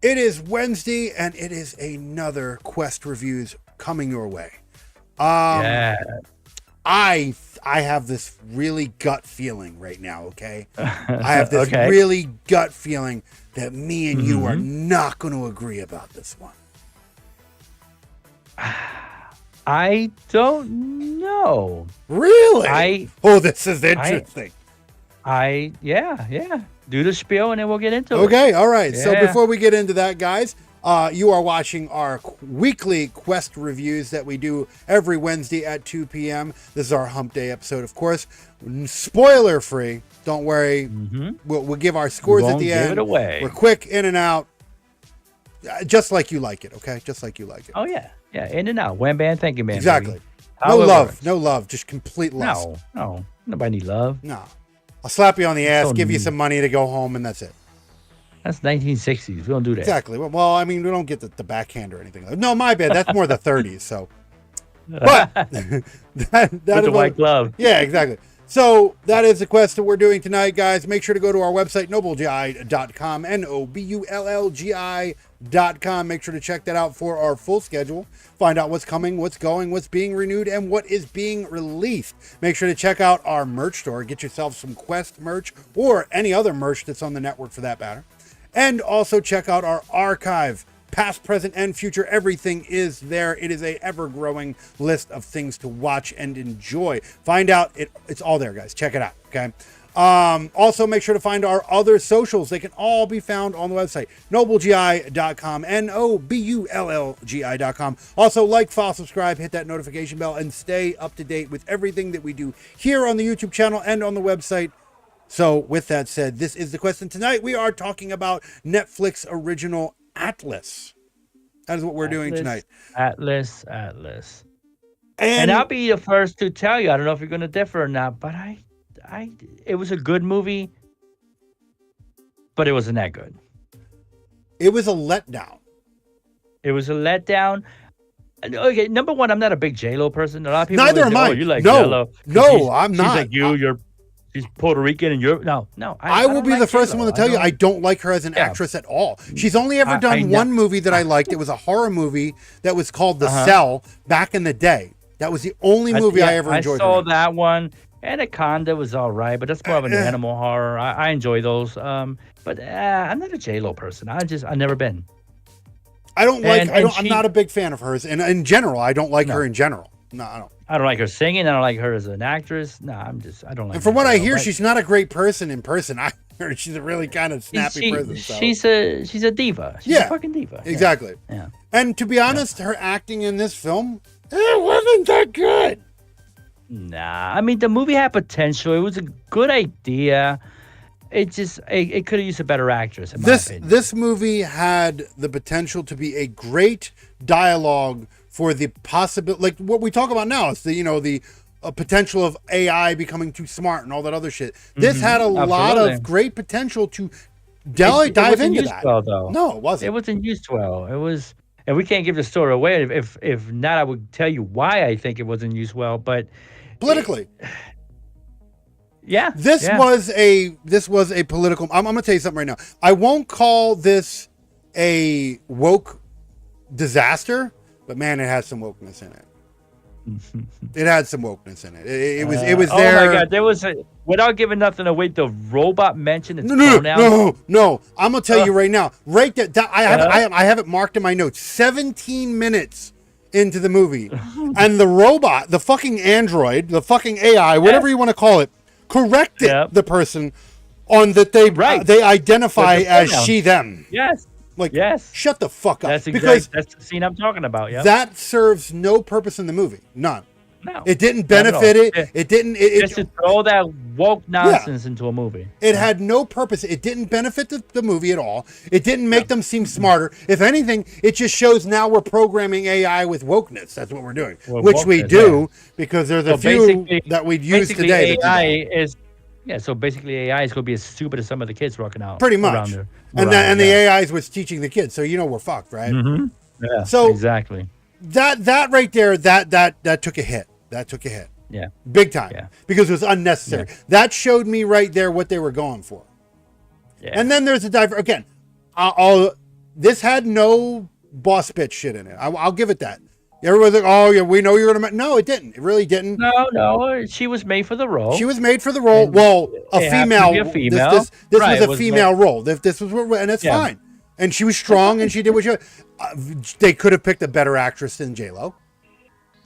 It is Wednesday, and it is another Quest Reviews coming your way. Yeah. I have this really gut feeling right now, okay? I have this Okay. really gut feeling that me and you are not going to agree about this one. I don't know. Really? This is interesting. Yeah. Do the spiel and then we'll get into it. Okay, all right. Yeah. So before we get into that, guys, you are watching our weekly Quest reviews that we do every Wednesday at 2 p.m. This is our Hump Day episode, of course. Spoiler free. Don't worry. We'll give our scores at the end. Give it away. We're quick, in and out. Just like you like it, okay? Just like you like it. Oh, yeah. Yeah, in and out. Wham, bam, thank you, man. Exactly. Baby. No How it love. works. No love. Just complete lust. No. Nobody need love. No. I'll slap you on the ass, So give you neat. some money to go home, and that's it. That's 1960s. We don't do that. Exactly. Well, I mean, we don't get the backhand or anything. No, my bad. That's more the 30s. So, but that With the white glove. Yeah, exactly. So that is the quest that we're doing tonight, guys. Make sure to go to our website, nobullgi.com, NOBULLGI.com. Make sure to check that out for our full schedule. Find out what's coming, what's going, what's being renewed, and what is being released. Make sure to check out our merch store. Get yourself some Quest merch or any other merch that's on the network for that matter. And also check out our archive. Past, present, and future, everything is there. It is a ever-growing list of things to watch and enjoy. Find out, it's all there, guys. Check it out, okay? Also, make sure to find our other socials. They can all be found on the website, nobullgi.com, NOBULLGI.com. Also, like, follow, subscribe, hit that notification bell, and stay up to date with everything that we do here on the YouTube channel and on the website. So, with that said, this is the question. Tonight, we are talking about Netflix original Atlas. That is what we're doing tonight. Atlas. And I'll be the first to tell you. I don't know if you're going to differ or not, but it was a good movie, but it wasn't that good. it was a letdown. It was a letdown. Okay, number one, I'm not a big J-Lo person. A lot of people Neither always am say, I. Oh, you like No, J-Lo. no, I'm not. She's like you. She's Puerto Rican, and you're no. I will don't be like the first J-Lo. one to tell you I don't like her as an actress at all. She's only ever done one movie that I liked. It was a horror movie that was called The Cell back in the day. That was the only movie I ever enjoyed. I saw her in. that one. Anaconda was all right, but that's more of an animal horror. I enjoy those. But I'm not a J-Lo person. I've never been. I'm not a big fan of hers, and in general, I don't like her in general. No, I don't. I don't like her singing. I don't like her as an actress. No, I don't like. And from what I hear, she's not a great person in person. I heard she's a really kind of snappy person. So. She's a diva. She's a fucking diva. Exactly. Yeah. And to be honest, her acting in this film, it wasn't that good. Nah, I mean the movie had potential. It was a good idea. It just it could have used a better actress. In my opinion. This movie had the potential to be a great dialogue for the possibility, like what we talk about now. It's the potential of AI becoming too smart and all that other shit. This had a lot of great potential to dive into that. Well, though. No, it wasn't. It wasn't used well. It was, and we can't give the story away. If not, I would tell you why I think it wasn't used well. But politically. Yeah. This was a political. I'm going to tell you something right now. I won't call this a woke disaster, but man, it has some wokeness in it. It had some wokeness in it. It was there. Oh my god, there was without giving nothing away. The robot mentioned its pronouns. No. I'm gonna tell you right now. Right there, I have it marked in my notes. 17 minutes into the movie, and the robot, the fucking android, the fucking AI, whatever you want to call it, corrected the person on that they identify as she them. Yes. Like, shut the fuck up. That's the scene I'm talking about. Yeah. That serves no purpose in the movie. None. No. It didn't benefit it. It didn't. Just to throw that woke nonsense into a movie. It had no purpose. It didn't benefit the movie at all. It didn't make them seem smarter. If anything, it just shows now we're programming AI with wokeness. That's what we're doing, which we do because there's a few that we'd use today. AI is. Yeah, so basically AI is going to be as stupid as some of the kids walking out. Pretty much. And the AI is what's teaching the kids. So we're fucked, right? Mm-hmm. Yeah, so exactly. That right there, that took a hit. That took a hit. Yeah. Big time. Yeah. Because it was unnecessary. Yeah. That showed me right there what they were going for. Yeah. And then there's a again, this had no boss bitch shit in it. I'll give it that. Everyone's like, oh yeah, we know you're gonna. No, it didn't. It really didn't. No, she was made for the role. She was made for the role. And Well, a it happened to female. be a female. This Right, was a female role. This was, and it's Yeah. fine. And she was strong, and she did what she. They could have picked a better actress than J-Lo.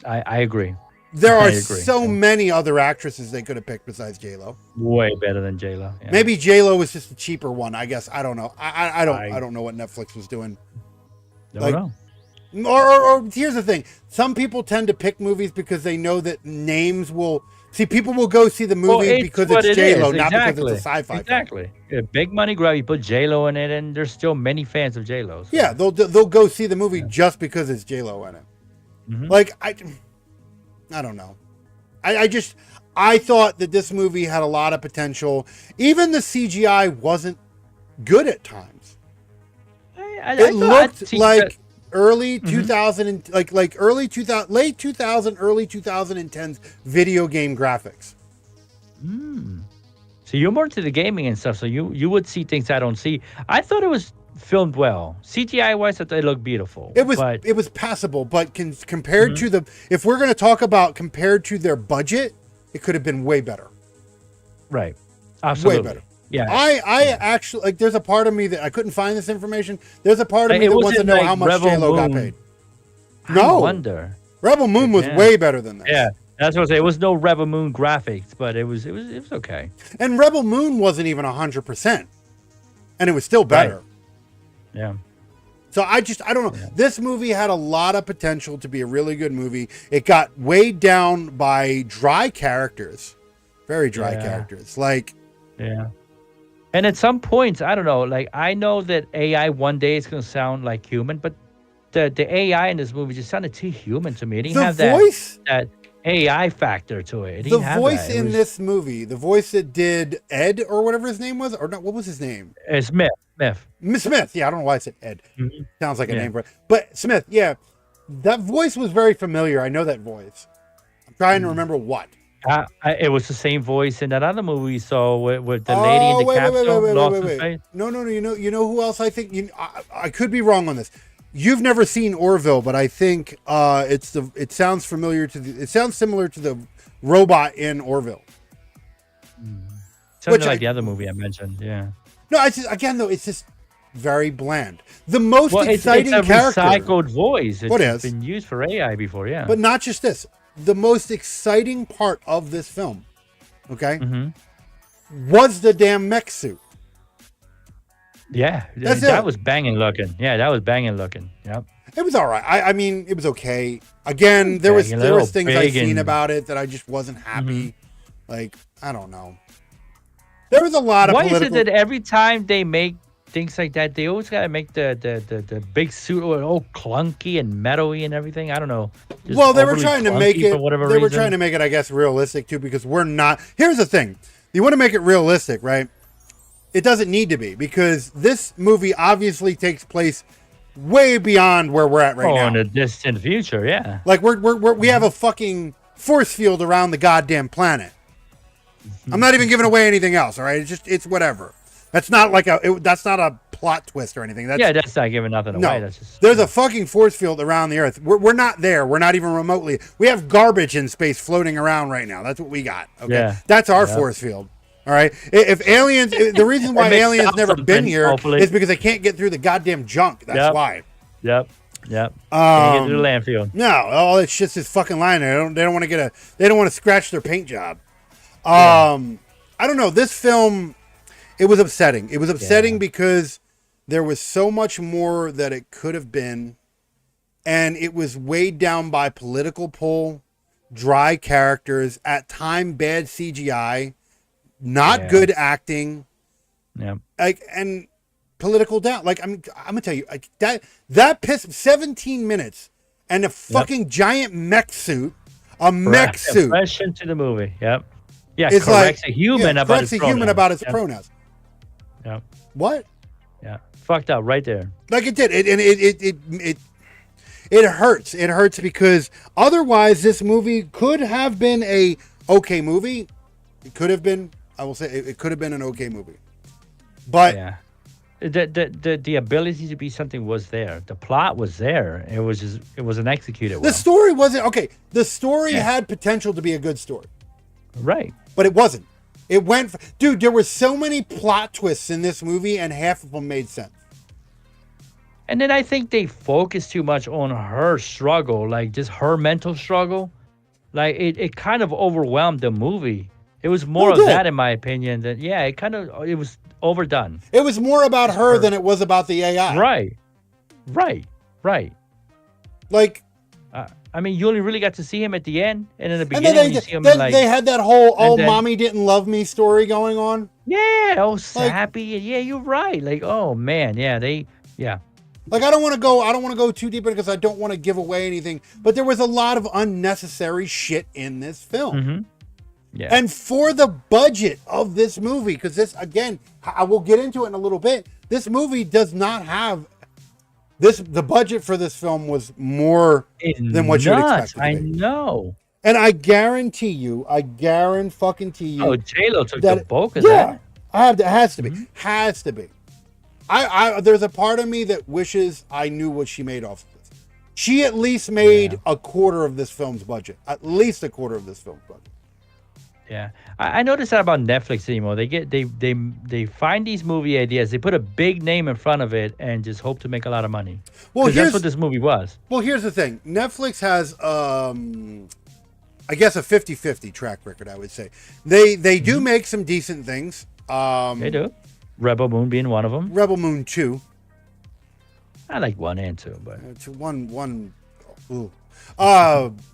I agree. There I are agree. so many other actresses they could have picked besides J-Lo. Way better than J-Lo. Yeah. Maybe J-Lo was just a cheaper one. I guess I don't know. I don't know what Netflix was doing. Don't like- know. Or here's the thing: some people tend to pick movies because they know that names will. See, people will go see the movie because what it's it J-Lo, is. not Exactly. because it's a sci-fi. Exactly. A big money grab. You put J-Lo in it, and there's still many fans of J-Lo. So. Yeah, they'll go see the movie just because it's J-Lo in it. Mhm. Like I don't know. I thought that this movie had a lot of potential. Even the CGI wasn't good at times. I It looked see like that- early 2000 and like early 2000, late 2000, early 2010s video game graphics. So you're more into the gaming and stuff, so you would see things I don't see. I thought it was filmed well. CGI wise, I thought it looked beautiful. It was but, it was passable, but compared to the, if we're going to talk about compared to their budget, it could have been way better. right. Absolutely. Way better. Yeah. I actually, like, there's a part of me that I couldn't find this information. There's a part of me It that wants to wasn't know like how much Rebel J-Lo got Moon. paid. I No. wonder. Rebel Moon was Yeah. way better than this. Yeah. That's what I say. It was no Rebel Moon graphics, but it was okay. And Rebel Moon wasn't even 100%. And it was still better. Yeah. So I don't know. This movie had a lot of potential to be a really good movie. It got weighed down by dry characters. Very dry Yeah. characters. Like, Yeah. And at some points, I don't know, like I know that AI one day is gonna sound like human, but the AI in this movie just sounded too human to me. It didn't the have voice, that AI factor to it. It the didn't have voice that. It in was- this movie, the voice that did Ed or whatever his name was, or not, what was his name? Smith. Miss Smith. Yeah, I don't know why I said Ed. Mhm. Sounds like a Yeah. name for it. But Smith, yeah. That voice was very familiar. I know that voice. I'm trying to remember what. It was the same voice in that other movie we saw with the lady in the capsule. Lost in Space. No. You know who else I think? I could be wrong on this. You've never seen Orville, but I think it sounds familiar to it sounds similar to the robot in Orville. Something Which like I- the other movie I mentioned. Yeah. No, it's just, again though, it's just very bland. The most Well, exciting it's a character, recycled voice. It's What is? been used for AI before. Yeah. but not just this. The most exciting part of this film, okay, Mhm. was the damn mech suit. Yeah, That's that it. was banging looking. Yeah, that was banging looking. Yep. It was all right. I mean, it was okay. Again, there was Bang, a there was little things I've big seen and- about it that I just wasn't happy. Like, I don't know. There was a lot of Why is political. it that every time they make things like that, they always gotta make the big suit all clunky and metal-y and everything? I don't know. Just Well, they were overly trying to make clunky it. for whatever They were reason. trying to make it, I guess, realistic too, because we're not. Here's the thing: you want to make it realistic, right? It doesn't need to be, because this movie obviously takes place way beyond where we're at right in now. the distant future. Yeah. Like we have a fucking force field around the goddamn planet. I'm not even giving away anything else. All right, it's whatever. That's not like that's not a plot twist or anything. That's, Yeah, that's not giving nothing no. away. That's just There's a fucking force field around the Earth. We're not there. We're not even remotely. We have garbage in space floating around right now. That's what we got. Okay, Yeah. that's our Yeah. force field. All right. If aliens, the reason why It makes aliens sense never been something, here hopefully. is because they can't get through the goddamn junk. That's Yep. why. Yep. Can't get to the landfill. No, all that shit's just fucking lying there. They don't want to they don't want to scratch their paint job. I don't know. This film, it was upsetting. It was upsetting because there was so much more that it could have been, and it was weighed down by political pull, dry characters, at time bad CGI, not Yeah. good acting, Yep. like, and political doubt. Like, I'm gonna tell you, like, that pissed 17 minutes and a fucking giant mech suit, mech suit. Fresh into the movie. Yep. Yeah, It's corrects like a human about corrects his a human pronouns. about his Yep. pronouns. Yep. What? Yeah. Fucked up right there. Like it did. It hurts. It hurts because otherwise this movie could have been a okay movie. It could have been. I will say it could have been an okay movie. But Yeah. the ability to be something was there. The plot was there. It wasn't executed The well. story wasn't okay. The story Yeah. had potential to be a good story, Right. but it wasn't. It went, dude. There were so many plot twists in this movie, and half of them made sense. And then I think they focus too much on her struggle, like just her mental struggle. Like it kind of overwhelmed the movie. It was more It of did. that, in my opinion. That yeah, it was overdone. It was more about her her. than it was about the AI. Right, right, right. Like, I mean, you only really got to see him at the end, and in the and beginning, then when you see him then like they had that whole "oh, then- mommy didn't love me" story going on. yeah, oh sappy, and yeah, you're right. Like oh man, yeah, yeah. Like, I don't want to go too deep in it because I don't want to give away anything. But there was a lot of unnecessary shit in this film. Mm-hmm. Yeah. And for the budget of this movie, because this, again, I will get into it in a little bit. This movie does not have this. The budget for this film was more than what you would expect. I know. And I guarantee you, fucking to you. Oh, J-Lo took that- the bulk of yeah, that. it has to be. Has to be. There's a part of me that wishes I knew what she made off of this. She at least made a quarter of this film's budget. At least a quarter of this film's budget. Yeah, I noticed that about Netflix anymore. They find these movie ideas, they put a big name in front of it, and just hope to make a lot of money. Well, 'Cause that's what this movie was. Well, here's the thing. Netflix has, I guess, a 50-50 track record, I would say. They do make some decent things. They do. Rebel Moon being one of them. Rebel Moon 2. I like 1 and 2, but It's one. Ooh.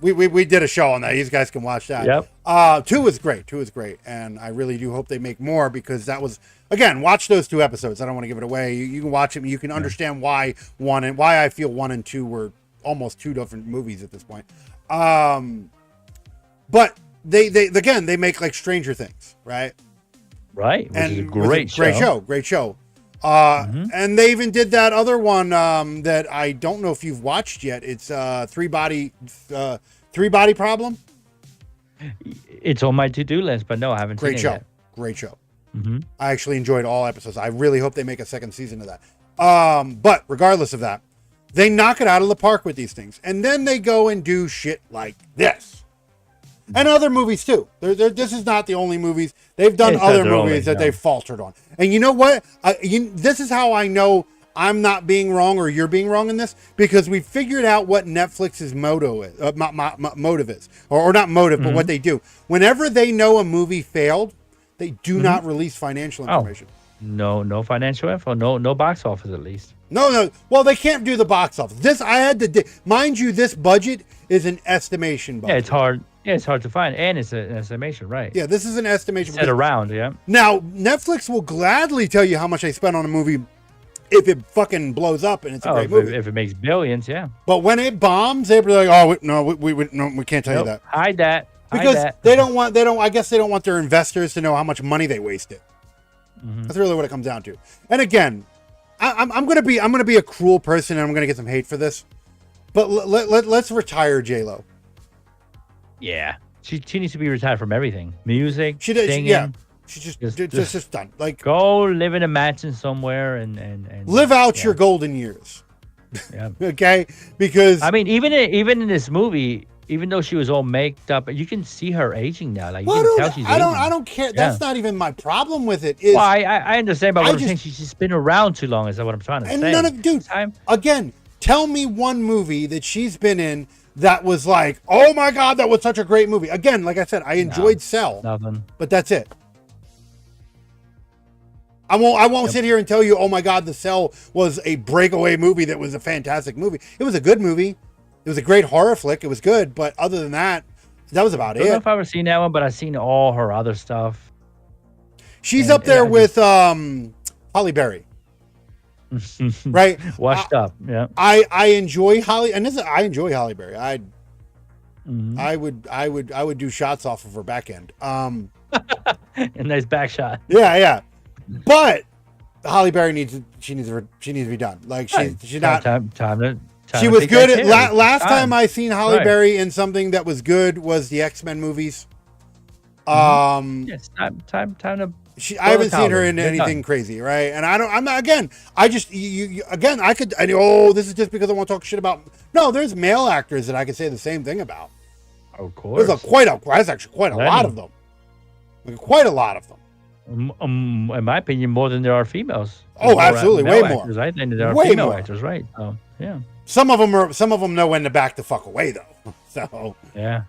We did a show on that. You guys can watch that. Yep. 2 was great. 2 was great, and I really do hope they make more because that was, again, watch those 2 episodes. I don't want to give it away. You can watch them. You can understand why I feel 1 and 2 were almost 2 different movies at this point. But they make like Stranger Things, right? right, which is a It was great show. Great show. And they even did that other one that I don't know if you've watched yet. It's three body problem. It's on my to-do list, but no, I haven't Great seen show. it yet. Great show. Mm-hmm. I actually enjoyed all episodes. I really hope they make a second season of that. But regardless of that, they knock it out of the park with these things, and then they go and do shit like this. And other movies too. This is not the only movies. They've done It's not other their only, movies that no. they've faltered on. And you know what? This is how I know I'm not being wrong or you're being wrong in this, because we figured out what Netflix's motto is, motive is, or not motive, but what they do. Whenever they know a movie failed, they do not release financial information. No financial info. No box office at least. No. Well, they can't do the box office. This I had to mind you. This budget is an estimation budget. Yeah, it's hard. Yeah, it's hard to find, and it's an estimation, right? Yeah, this is an estimation. Set around, yeah. Now, Netflix will gladly tell you how much they spent on a movie if it fucking blows up and it's a great movie. If it makes billions, yeah. But when it bombs, they're like, "Oh no, we can't tell you that." Hide that. Because Hide that. they don't want I guess they don't want their investors to know how much money they wasted. That's really what it comes down to. And again, I'm gonna be a cruel person and I'm gonna get some hate for this. But let's retire J-Lo. Yeah, she needs to be retired from everything. Music, She did, singing. yeah. She's Just just done. Like, Go live in a mansion somewhere and live out yeah. your golden years. Yeah. Okay? Because I mean, even in this movie, even though she was all maked up, you can see her aging now. Like you well, can tell she's aging. I don't care. That's not even my problem with it. Is Well, I understand, but I what I'm just- saying, she's just been around too long. Is that what I'm trying to and say? none of dude. Time. Again, tell me one movie that she's been in that was like, oh my god, that was such a great movie. Again, like I said, I enjoyed Cell, Nothing. but that's it. I won't sit here and tell you, oh my god, The Cell was a breakaway movie that was a fantastic movie. It was a good movie. It was a great horror flick. It was good, but other than that, that was about I don't know it. if I've ever seen that one, but I've seen all her other stuff. She's And up there I with Halle Berry, right? Washed up, yeah. I enjoy Holly, and I enjoy Halle Berry. Mhm. I would do shots off of her back end. A nice back shot. Yeah. But Halle Berry needs to be done. Like she's not. Time to. She to was take good that at care. last time I seen Halle Right. Berry in something that was good was the X-Men movies. Yes, time to I haven't seen her in. in They're anything done. crazy, right? And I'm not, again. I just again. Oh, this is just because I want to talk shit about. No, there's male actors that I could say the same thing about. Of course. There's actually quite a lot Plenty. of them. Quite a lot of them. In my opinion, more than there are females. Oh, There's absolutely, male way more. actors, right, than there are Way female more. actors, right? So, yeah, Some of them know when to back the fuck away though. So, yeah.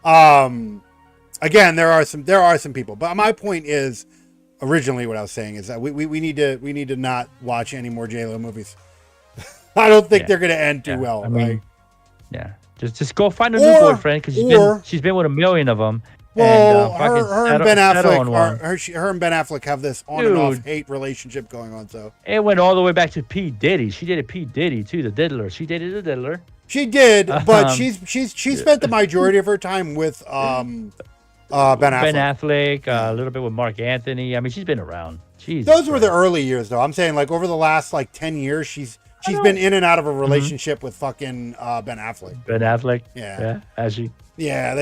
again, there are some people, but my point is, originally what I was saying is that we need to not watch any more J-Lo movies. I don't think they're going to end too well. I mean, right? yeah. Just go find a new boyfriend because she's been with a million of them. Well, and, her and settle- Ben settle on Affleck, one. her and Ben Affleck have this on and off Dude. hate relationship going on. So It went all the way back to P. Diddy. She dated P. Diddy too, the diddler. She dated the diddler. she did, but Um, she spent the majority of her time with Ben Affleck. Ben Affleck, a little bit with Mark Anthony. I mean, she's been around. Those were the early years, though. I'm saying, like, over the last 10 years, she's been in and out of a relationship with fucking Ben Affleck. Ben Affleck. Yeah. Has she? Yeah,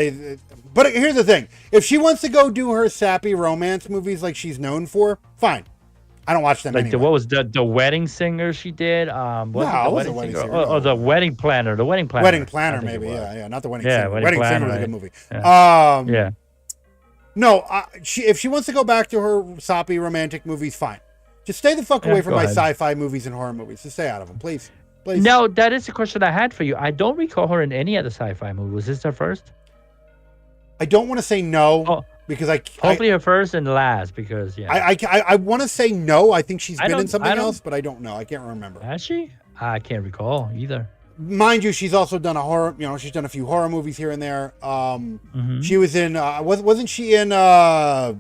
but here's the thing: if she wants to go do her sappy romance movies like she's known for, fine. I don't watch them Like anyway. what was the wedding singer she did? No, it wasn't Wedding Singer, Oh, no. the wedding planner. The wedding planner. Wedding I Planner, think it maybe. was. Yeah, not the Wedding Yeah, Singer. Wedding Singer Planner, was a good right? movie. Yeah. No, if she wants to go back to her sappy romantic movies, fine. Just stay the fuck away from go my ahead. sci-fi movies and horror movies. Just stay out of them, please. Please. No, that is the question I had for you. I don't recall her in any other sci-fi movie. Was this her first? I don't want to say no Oh, because I hopefully her first and last because I want to say no. I think she's I been in don't- something I don't- else, but I don't know. I can't remember. Has she? I can't recall either. Mind you, she's also done a horror. She's done a few horror movies here and there. Mhm. She was in. Wasn't she in? Oh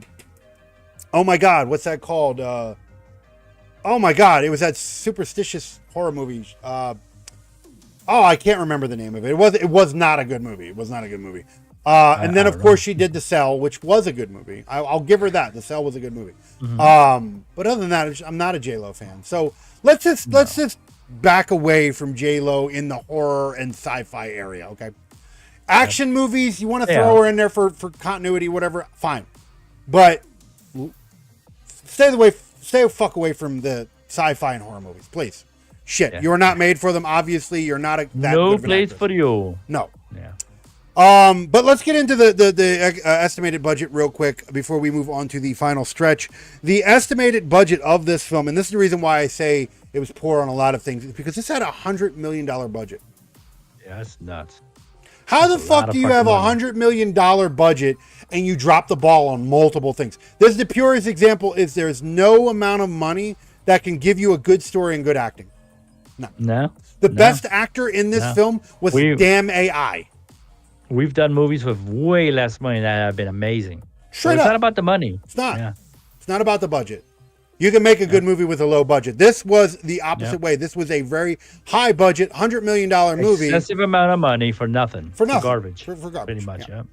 my God, what's that called? Oh my God, it was that superstitious horror movie. I can't remember the name of it. It was not a good movie. It was not a good movie. And then, I of don't course, she did The Cell, which was a good movie. I'll give her that. The Cell was a good movie. Mm-hmm. But other than that, I'm not a J-Lo fan. So let's just back away from J-Lo in the horror and sci-fi area, okay? Action movies, you want to throw her in there for continuity, whatever, fine. But stay the fuck away from the sci-fi and horror movies, please. Shit, Yeah. you're not made for them. Obviously, you're not that No good of an place actress. for you. No. Yeah. But let's get into the estimated budget real quick before we move on to the final stretch. The estimated budget of this film, and this is the reason why I say it was poor on a lot of things, is because this had $100 million budget. Yeah, that's nuts. How the That's a fuck lot of do you fucking have money. $100 million budget and you drop the ball on multiple things? This is the purest example is there's no amount of money that can give you a good story and good acting. No. The best actor in this No. film was damn AI. We've done movies with way less money that have been amazing. So Straight it's up. not about the money. It's not. Yeah. It's not about the budget. You can make a good movie with a low budget. This was the opposite way. This was a very high budget, $100 million movie. Excessive amount of money for nothing. For nothing. Garbage. For garbage. Pretty much, yeah.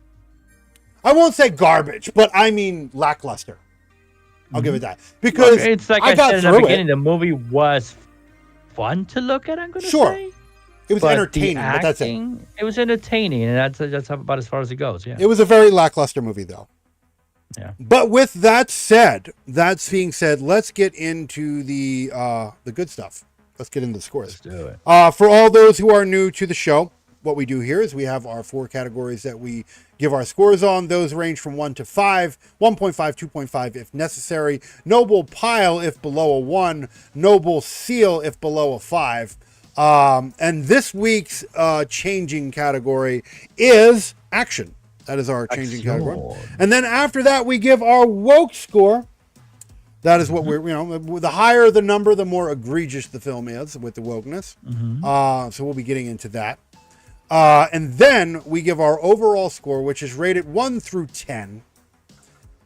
I won't say garbage, but I mean lackluster. I'll give it that. Because Look, it's like I I got said in the through beginning, it. the movie was fun to look at, I'm going to Sure. say. It was But the entertaining, but that's it. acting, it was entertaining, and that's about as far as it goes, yeah. It was a very lackluster movie, though. Yeah. But with that being said, let's get into the good stuff. Let's get into the scores. Let's do it. For all those who are new to the show, what we do here is we have our 4 categories that we give our scores on. Those range from 1 to 5, 1.5, 2.5 if necessary, noble pile if below a 1, noble seal if below a 5. And this week's changing category is action. That is our changing category. And then after that, we give our woke score. That is what we're, the higher the number, the more egregious the film is with the wokeness. So we'll be getting into that. And then we give our overall score, which is rated 1 through 10.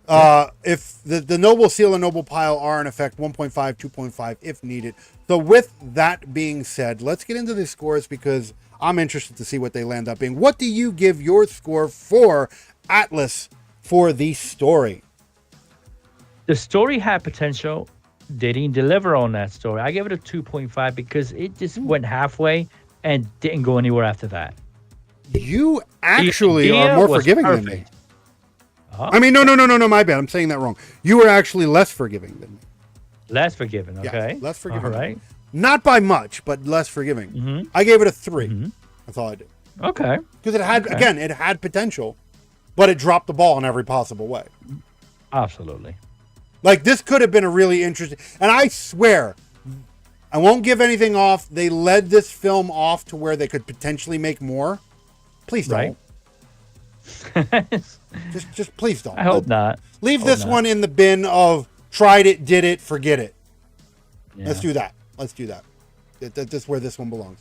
If the noble seal and noble pile are in effect 1.5, 2.5 if needed. So with that being said, let's get into the scores because I'm interested to see what they land up being. What do you give your score for Atlas for the story? The story had potential. They didn't deliver on that story. I give it a 2.5 because it just went halfway and didn't go anywhere after that. You actually The are idea more was forgiving than me. perfect. Oh, I mean, no, my bad. I'm saying that wrong. You were actually less forgiving than me. less forgiving. Okay. Yes, less forgiving. All right. Not by much, but less forgiving. Mm-hmm. I gave it a 3. Mm-hmm. That's all I did. Okay. Because it had, again, it had potential, but it dropped the ball in every possible way. Absolutely. Like, this could have been a really interesting, and I swear, I won't give anything off. They led this film off to where they could potentially make more. Please don't. Right. Just please don't. I hope not. Leave Hope this not. one in the bin of tried it, did it, forget it. Yeah. Let's do that. That's where this one belongs.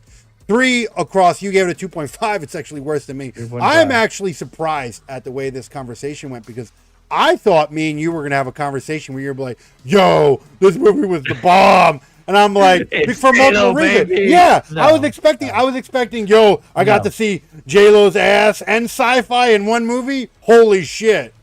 3 across. You gave it a 2.5. It's actually worse than me. 3.5. I am actually surprised at the way this conversation went because I thought me and you were going to have a conversation where you're like, yo, this movie was the bomb. And I'm like, It's for multiple J-Lo, reasons. baby. Yeah, No. I was expecting, yo, I got No. to see J-Lo's ass and sci-fi in one movie. Holy shit.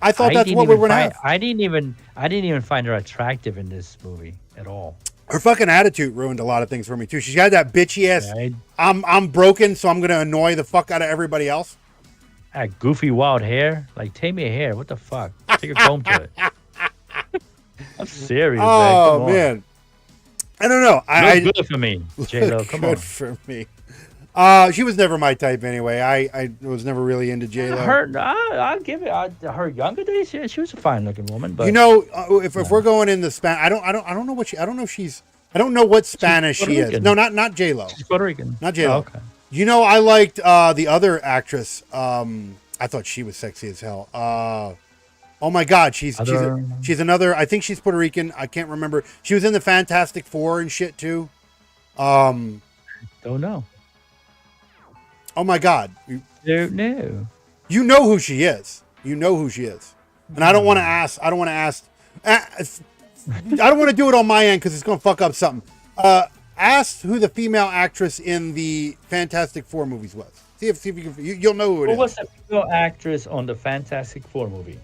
I thought that's what we were going to have. I didn't even find her attractive in this movie at all. Her fucking attitude ruined a lot of things for me too. She's got that bitchy ass. Right? I'm broken, so I'm gonna annoy the fuck out of everybody else. That goofy wild hair. Like, take me a hair. What the fuck? Take a comb to it. I'm serious, man. Oh Come on. man, I don't know. Look good for me, J-Lo. Come good on. for me. She was never my type anyway. I was never really into J-Lo. I'll give it. Her younger days, yeah, she was a fine-looking woman. But You know, if we're going in the I don't know what I don't know what Spanish Puerto she is. Rican. No, not J-Lo. she's Puerto Rican. Not J-Lo. Oh, okay. You know, I liked the other actress. I thought she was sexy as hell. Oh my God, she's another. I think she's Puerto Rican. I can't remember. She was in the Fantastic Four and shit too. Don't know. Oh my God, Don't know. you know who she is. You know who she is. And I don't want to ask. I don't want to ask. I don't want to do it on my end because it's gonna fuck up something. Ask who the female actress in the Fantastic Four movies was. See if you can. You'll know who it Who is. was the female actress on the Fantastic Four movie?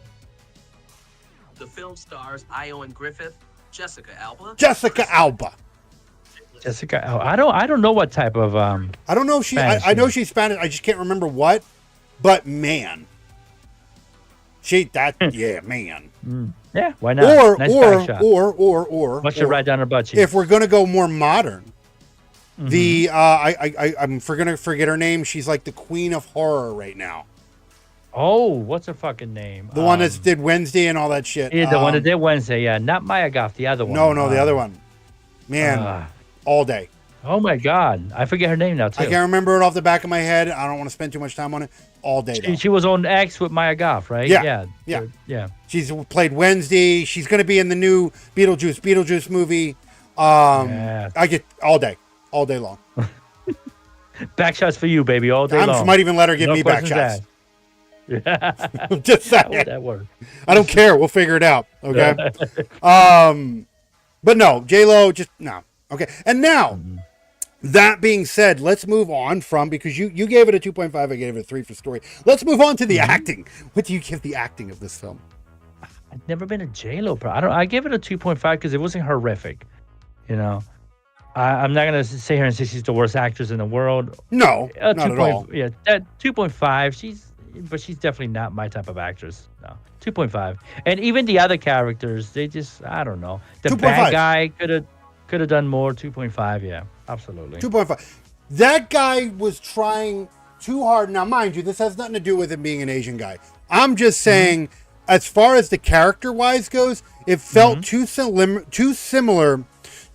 The film stars Ioan Griffith, Jessica Alba. Jessica Alba. Jessica. Oh, I don't know what type of I don't know if she. Spanish, I know yeah. she's Spanish. I just can't remember what. But man, yeah, man. Yeah, why not? Nice back shot. Or Watch it right down her butt cheek. if we're gonna go more modern, the I'm gonna forget her name. She's like the queen of horror right now. Oh, what's her fucking name? The one that did Wednesday and all that shit. Yeah, the one that did Wednesday. Yeah, not Maya Goth, the other one. No, the other one. Man, all day. Oh my God, I forget her name now too. I can't remember it off the back of my head. I don't want to spend too much time on it. All day. though. She was on X with Maya Goth, right? Yeah, yeah. She's played Wednesday. She's going to be in the new Beetlejuice movie. I get all day long. Back shots for you, baby, all day I long. might even let her give No me back questions shots. asked. Yeah, I'm just how would saying. that work? I don't care. We'll figure it out. Okay. But no, J-Lo, just no. Okay. And now, that being said, let's move on from, because you gave it a 2.5, I gave it a 3 for story. Let's move on to the acting. What do you give the acting of this film? I've never been a J-Lo pro. I give it a 2.5 because it wasn't horrific. You know, I'm not gonna sit here and say she's the worst actress in the world. No, not at all. Yeah, that 2.5. She's definitely not my type of actress. No, 2.5. And even the other characters, they just, I don't know. The 2.5. bad guy could have done more. 2.5. Yeah, absolutely. 2.5. That guy was trying too hard. Now, mind you, this has nothing to do with him being an Asian guy. I'm just saying, as far as the character-wise goes, it felt too similar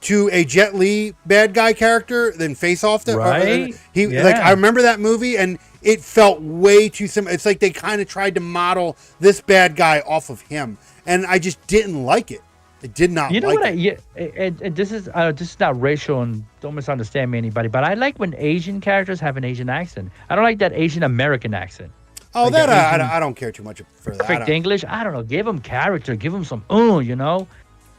to a Jet Li bad guy character than Face Off. Right? Like, I remember that movie, and it felt way too similar. It's like they kind of tried to model this bad guy off of him, and I just didn't like it. I did not You know like what? it. And this is not racial, and don't misunderstand me, anybody. But I like when Asian characters have an Asian accent. I don't like that Asian American accent. Oh, like that the Asian- I don't care too much for that. Perfect English. I don't know. Give him character. Give him some. You know,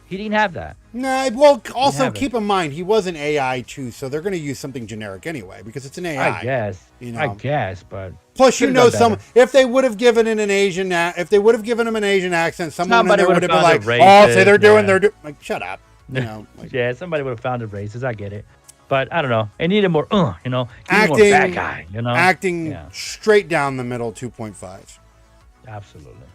he didn't have that. Nah, well, also have it. keep in mind he was an AI too, so they're going to use something generic anyway because it's an AI. I guess. you know. I guess, but Plus, you could've know, done better. if they would have given it an Asian, if they would have given him an Asian accent, someone in Somebody there would have would've been like, found "Oh, it say they're racist, doing, like, shut up," you know. Like, yeah, somebody would have found it racist. I get it, but I don't know. It needed more. You know, it needed more acting, bad guy. You know, acting Yeah. straight down the middle, 2.5. Absolutely.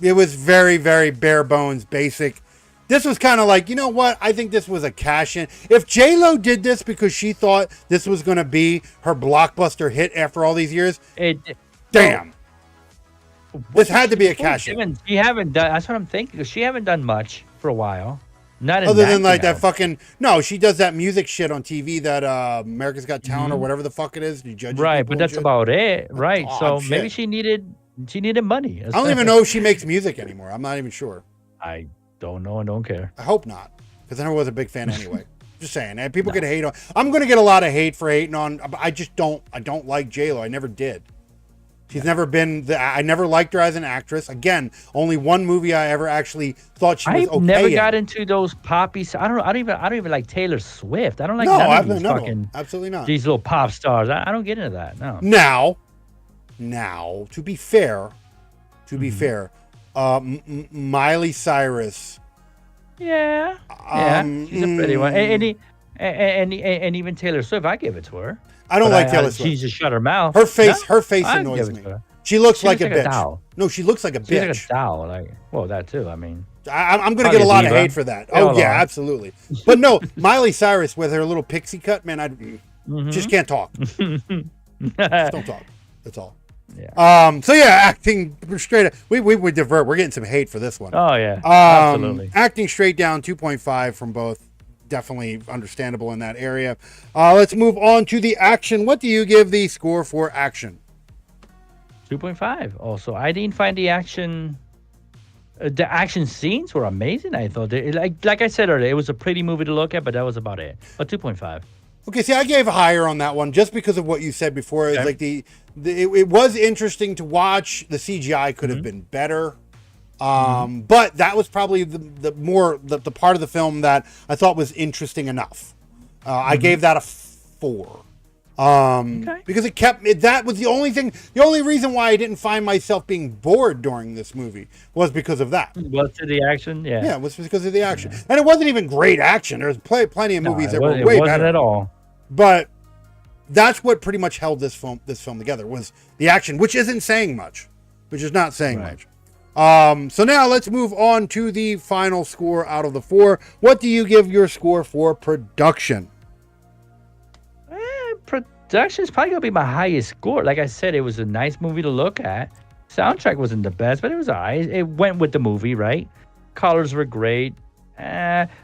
It was very, very bare bones, basic. This was kind of like, you know what? I think this was a cash in. If J-Lo did this because she thought this was going to be her blockbuster hit after all these years, damn. This had to be a cash in. She haven't done. That's what I'm thinking. 'Cause she haven't done much for a while. Not Other than like that now. fucking she does that music shit on TV that America's Got Talent or whatever the fuck it is. You judge Right, people but and that's shit. about it. Right. Oh, So maybe shit. she needed money. I don't even know if she makes music anymore. I'm not even sure. I don't know and don't care. I hope not, because I never was a big fan anyway. Just saying, and people could hate on. I'm gonna get a lot of hate for hating on. I just don't. I don't like J-Lo. I never did. She's never been. I never liked her as an actress. Again, only one movie I ever actually thought she was okay. I never in. got into those poppy. I don't even like Taylor Swift. I don't like No, none of these no, fucking absolutely not. these little pop stars. I don't get into that. No. Now, to be fair, Miley Cyrus. Yeah. She's a pretty one. And even Taylor Swift, I give it to her. I don't But like Taylor Swift. She just shut her mouth. Her face I'd annoys give it me. to her. She looks She like looks a like a bitch. doll. No, she looks like a She's bitch. like a doll. Like, well, that too. I mean, I'm going to Probably get a a lot of diva. hate for that. Yeah, Oh, a yeah, lot. absolutely. But no, Miley Cyrus with her little pixie cut, man, I just can't talk. Just don't talk. That's all. Yeah. So yeah, acting straight up. We would divert. We're getting some hate for this one. Oh yeah. Absolutely. Acting straight down 2.5 from both. Definitely understandable in that area. Let's move on to the action. What do you give the score for action? 2.5. Also, I didn't find the action. The action scenes were amazing. I thought, like I said earlier, it was a pretty movie to look at, but that was about it. But 2.5. Okay, see, I gave higher on that one just because of what you said before. It's Okay. like it was interesting to watch. The CGI could have been better, but that was probably the part of the film that I thought was interesting enough. I gave that a 4. Because that was the only thing. The only reason why I didn't find myself being bored during this movie was because of that. Was to the action? Yeah. Yeah, it was because of the action, and it wasn't even great action. There's plenty of movies that were it way wasn't better at all. But that's what pretty much held this film together was the action, which isn't saying much, which is not saying Right. much. So now let's move on to the final score out of the 4. What do you give your score for production? Production is probably gonna be my highest score. Like I said, it was a nice movie to look at. Soundtrack wasn't the best, but it was alright. It went with the movie, right? Colors were great.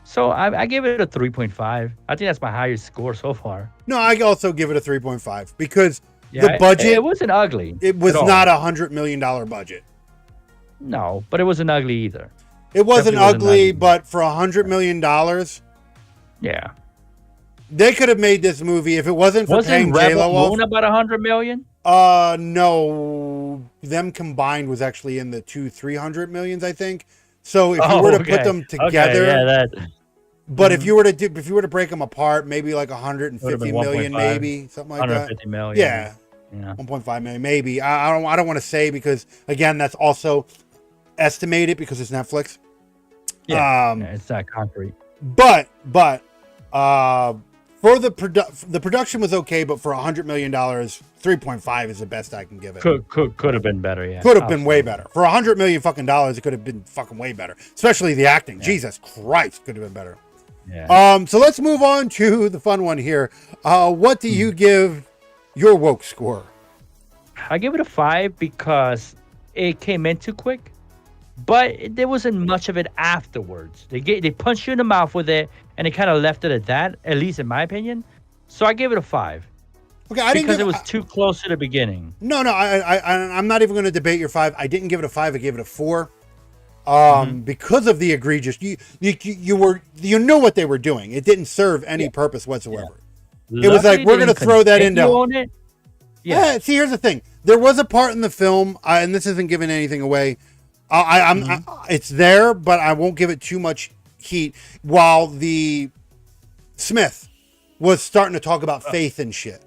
So I give it a 3.5. I think that's my highest score so far. No, I also give it a 3.5 because Yeah, the budget it wasn't ugly. it was at all. not $100 million budget. No, but it wasn't ugly either. It wasn't Definitely wasn't ugly, ugly. but for $100 million, Yeah. they could have made this movie if it wasn't for paying Wasn't J-Lo Rebel off. Moon about 100 million? No, them combined was actually in the 300 millions, I think. So if you were to put them together, yeah, that. but if you were to break them apart, maybe like 150 Would've been million, 1.5. maybe something like that. 150 million. Yeah, Yeah. 1.5 million, maybe. I don't want to say because again, that's also estimated because it's Netflix. Yeah, it's not concrete. But for the production was okay, but for $100 million, 3.5 is the best I can give it. Could have been better. Yeah, Could have been way better. For $100 million fucking dollars, it could have been fucking way better. Especially the acting. Jesus Christ, could have been better. Yeah. So let's move on to the fun one here. What do you give your woke score? I give it a 5 because it came in too quick, but there wasn't much of it afterwards. They punched you in the mouth with it, and they kind of left it at that. At least in my opinion. So I gave it a 5. Okay, I didn't because give it was too close to the beginning. No, I'm not even going to debate your 5. I didn't give it a 5. I gave it a 4. Because of the egregious, you know what they were doing. It didn't serve any purpose whatsoever. It was like, we're going to throw that into. Yeah. See, here's the thing. There was a part in the film, and this isn't giving anything away. It's there, but I won't give it too much heat. While the Smith was starting to talk about faith and shit.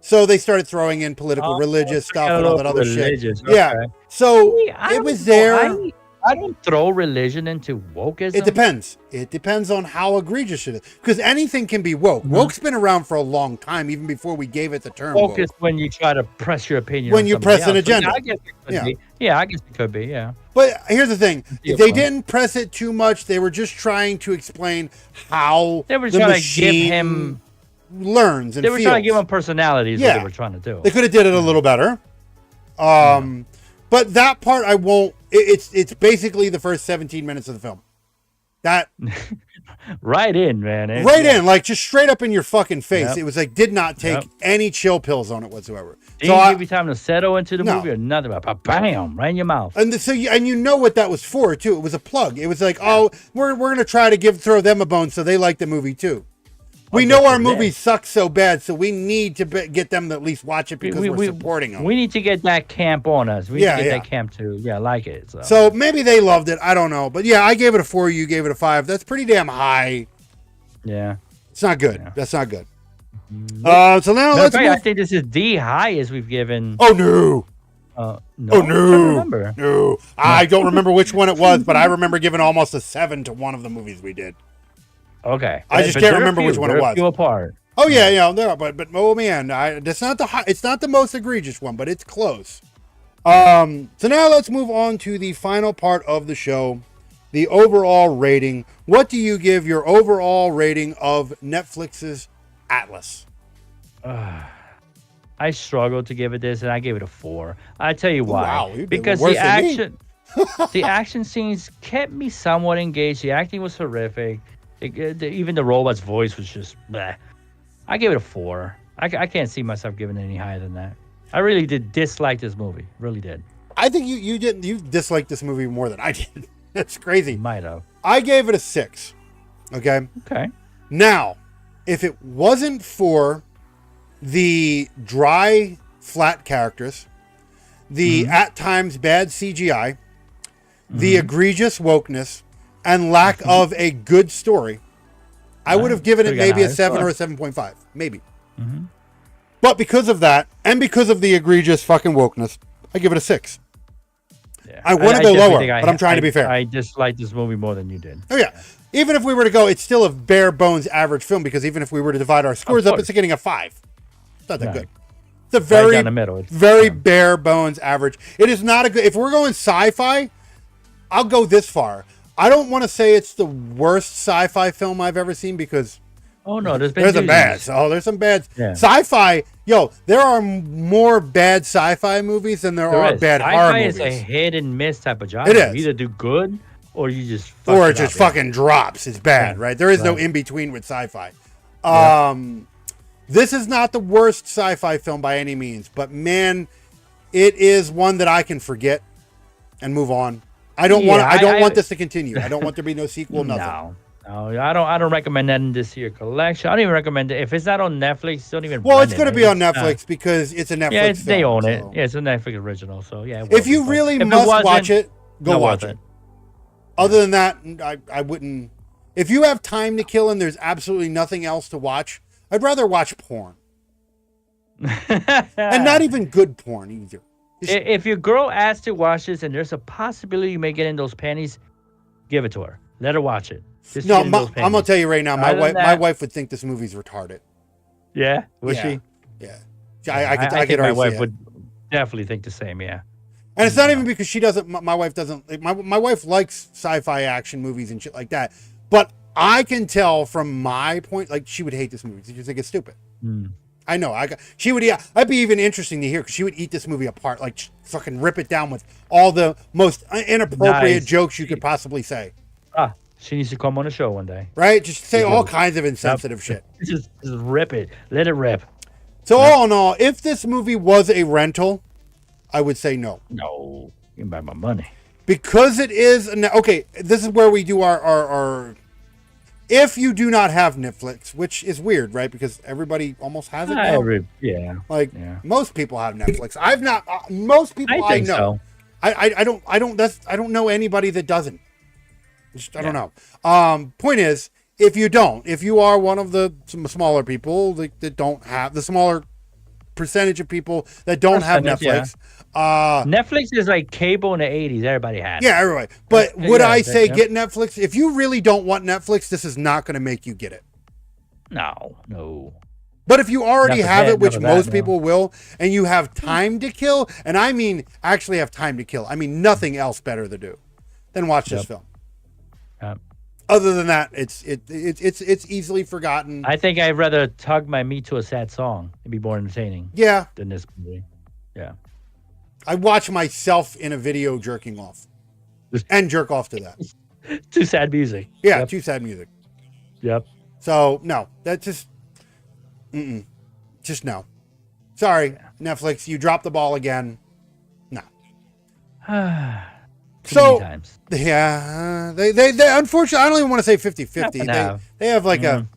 So they started throwing in political, religious stuff and all that other shit. Okay. Yeah. So I it don't was know. there. I don't throw religion into wokeism. It depends. It depends on how egregious it is. Because anything can be woke. Woke's been around for a long time, even before we gave it the term Woke woke. is when you try to press your opinion. When on you somebody press an else. So, agenda. yeah, I guess it could Yeah. be. Yeah, I guess it could be. Yeah. But here's the thing: Yeah, they well. didn't press it too much. They were just trying to explain how They were the trying to machine give him. learns and They were feels. trying to give him personality. Is what Yeah. they were trying to do. They could have did it a little better. But that part I won't. It's basically the first 17 minutes of the film. That Right in, man. right in, like just straight up in your fucking face. Yep. It was like did not take Yep. any chill pills on it whatsoever. Didn't give you time to settle into the No. movie or nothing. But bam, right in your mouth. And you know what that was for too. It was a plug. It was like, oh, we're gonna try to throw them a bone so they like the movie too. We know our movies suck so bad, so we need to get them to at least watch it because we're supporting them. We need to get that camp on us. We need Yeah, to get yeah. that camp to like it. So maybe they loved it. I don't know, but yeah, I gave it a 4. You gave it a 5. That's pretty damn high. yeah. It's not good. Yeah. That's not good. Mm-hmm. So now Matter let's of fact, I move. think this is the highest we've given. Oh no! No, Oh I'm trying to no! remember. No, I don't remember which one it was, but I remember giving almost a 7 to one of the movies we did. Okay, I just But can't they're remember few. which one it They're was. Few apart. Oh yeah, there. But oh man, it's not it's not the most egregious one, but it's close. So now let's move on to the final part of the show, the overall rating. What do you give your overall rating of Netflix's Atlas? I struggled to give it this, and I gave it a 4. I tell you why. wow, you did because worse the than me. action, the action scenes kept me somewhat engaged. The acting was horrific. Even the robot's voice was just bleh. I gave it a 4. I can't see myself giving it any higher than that. I really did dislike this movie. Really did. I think you disliked this movie more than I did. That's crazy. Might have. I gave it a 6. Okay. Okay. Now, if it wasn't for the dry, flat characters, the at times bad CGI, the egregious wokeness, and lack of a good story, I would have given it Could've got maybe a higher 7 score. or a 7.5. Maybe. But because of that, and because of the egregious fucking wokeness, I give it a 6. Yeah. I wanna go definitely lower, think but I'm trying to be fair. I disliked this movie more than you did. Oh, yeah. Even if we were to go, it's still a bare bones average film because even if we were to divide our scores up, course. it's getting a 5. It's not that Right. good. It's a very, down the middle. It's- very bare bones average. It is not a good. If we're going sci-fi, I'll go this far. I don't want to say it's the worst sci-fi film I've ever seen because Oh no, there's been there's some bad. doozies. Oh, there's some bad Yeah. sci-fi. Yo, there are more bad sci-fi movies than there are is. bad Sci-fi horror is movies. a hit and miss type of genre. It is. You either do good or you just fuck Or it it just up, yeah. fucking drops. It's bad, Yeah. right? There is no Right. in between with sci-fi. This is not the worst sci-fi film by any means, but man, it is one that I can forget and move on. I don't want. Yeah, I don't I- want this to continue. I don't want there to be no sequel. Nothing. No, I don't recommend that in this year collection. I don't even recommend it if it's not on Netflix. Don't even. Well, rent it's going to it. be on It's, Netflix because it's a Netflix. Yeah, they film, own it. so. Yeah, it's a Netflix original. So yeah. If you really must watch it, go watch it. Other than that, I wouldn't. If you have time to kill and there's absolutely nothing else to watch, I'd rather watch porn. And not even good porn either. Just- If your girl asks to watch this and there's a possibility you may get in those panties, give it to her. Let her watch it. Just no, get in those I'm gonna panties. tell you right now, my Other wife, than my that- wife would think this movie's retarded. Yeah, was Yeah. she? Yeah, I could think my already wife see it. would definitely think the same. Yeah. And it's not even because she doesn't. My wife doesn't. Like, my wife likes sci-fi action movies and shit like that. But I can tell from my point, like she would hate this movie. She would think it's stupid. I know. She would. Yeah, I'd be even interesting to hear because she would eat this movie apart, like fucking rip it down with all the most inappropriate Nice. jokes you could possibly say. She needs to come on the show one day. Right? Just say all will. kinds of insensitive shit. Just rip it. Let it rip. So all in all, if this movie was a rental, I would say no. No, you can buy my money. Because it is okay. This is where we do our if you do not have Netflix, which is weird, right? Because everybody almost has it now. Yeah. Like yeah. most people have Netflix. I've not. Most people I I, think know. so. I don't know anybody that doesn't. Just, I don't know. Point is, if you are one of the some smaller people that don't have the smaller percentage of people that don't have Percentage, Netflix. Netflix is like cable in the 80s. Everybody had it. Yeah, everybody. But would Yeah, I say yeah. get Netflix? If you really don't want Netflix, this is not going to make you get it. No. But if you already Not for have that, it, which not for that, most no. people will, and you have time to kill, and I mean actually have time to kill, I mean nothing else better to do than watch this Yep. film. Yep. Other than that, it's easily forgotten. I think I'd rather tug my meat to a sad song. It'd be more entertaining Yeah, than this movie. Yeah. I watch myself in a video jerking off, and jerk off to that. Too sad music. Yeah, Yep. too sad music. Yep. So no, that just no. Sorry, Netflix, you dropped the ball again. No. Too So many times. yeah, they unfortunately, I don't even want to say 50-50. Half. They have like a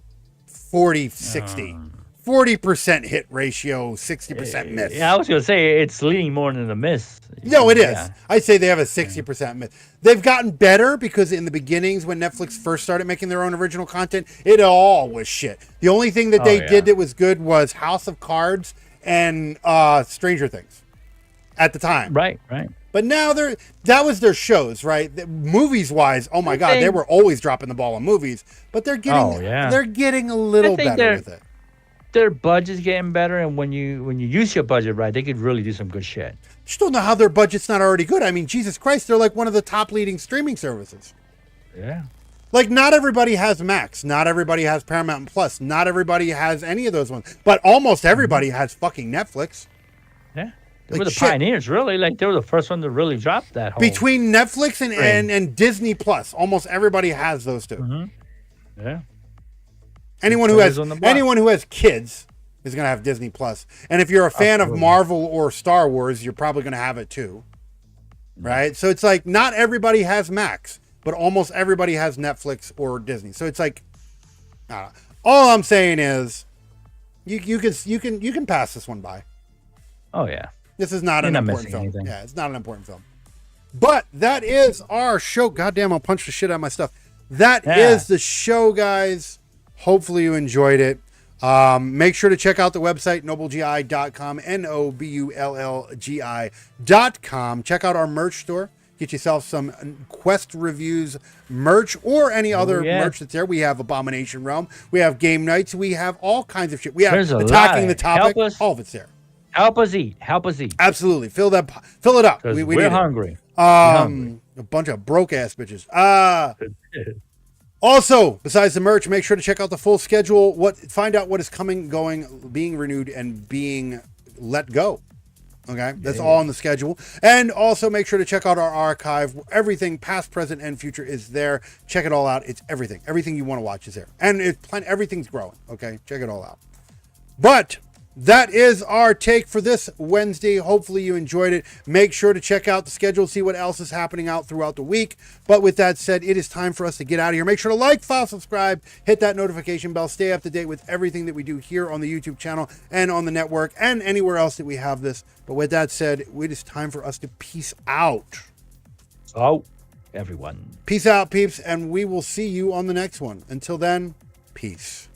40-60. 40% hit ratio, 60% miss. Yeah, I was gonna say it's leaning more than a miss. No, it is. Yeah. I'd say they have a 60% miss. They've gotten better because in the beginnings when Netflix first started making their own original content, it all was shit. The only thing that they yeah. did that was good was House of Cards and Stranger Things at the time. Right. But now that was their shows, right? Movies wise, oh my God, they think- were always dropping the ball on movies, but they're getting they're getting a little I think better they're- with it. Their budget's getting better, and when you use your budget right, they could really do some good shit. Just don't know how their budget's not already good. I mean, Jesus Christ, they're like one of the top leading streaming services. Yeah. Like, not everybody has Max. Not everybody has Paramount Plus. Not everybody has any of those ones. But almost everybody has fucking Netflix. Yeah. They Like were the shit. pioneers, really. Like, they were the first one to really drop that whole. Between Netflix Right. and Disney Plus, almost everybody has those two. Yeah. Anyone who Players has on the block. anyone who has kids is going to have Disney Plus. And if you're a fan of Absolutely. Marvel or Star Wars, you're probably going to have it too. Right? So it's like not everybody has Max, but almost everybody has Netflix or Disney. So it's like I don't know. All I'm saying is you can pass this one by. Oh, yeah. This is not You're an not important missing film. anything. Yeah, it's not an important film. But that is our show. Goddamn, I'll punch the shit out of my stuff. That is Yeah. the show, guys. Hopefully you enjoyed it. Make sure to check out the website, nobulgi.com, NOBULLGI.com. Check out our merch store. Get yourself some Quest Reviews merch or any other yeah. merch that's there. We have Abomination Realm. We have Game Nights. We have all kinds of shit. We have There's a Attacking lot. the Topic. Help us. All of it's there. Help us eat. Help us eat. Absolutely. Fill it up. Because We we're need it. hungry. A bunch of broke ass bitches. Also, besides the merch, make sure to check out the full schedule. Find out what is coming, going, being renewed, and being let go. Okay, that's all on the schedule. And also make sure to check out our archive. Everything, past, present, and future, is there. Check it all out. It's everything. Everything you want to watch is there, and everything's growing. Okay, check it all out. But that is our take for this Wednesday. Hopefully you enjoyed it. Make sure to check out the schedule, see what else is happening out throughout the week. But with that said, it is time for us to get out of here. Make sure to like, follow, subscribe, hit that notification bell, stay up to date with everything that we do here on the YouTube channel and on the network and anywhere else that we have this. But with that said, it is time for us to peace out. So, everyone. Peace out, peeps, and we will see you on the next one. Until then, peace.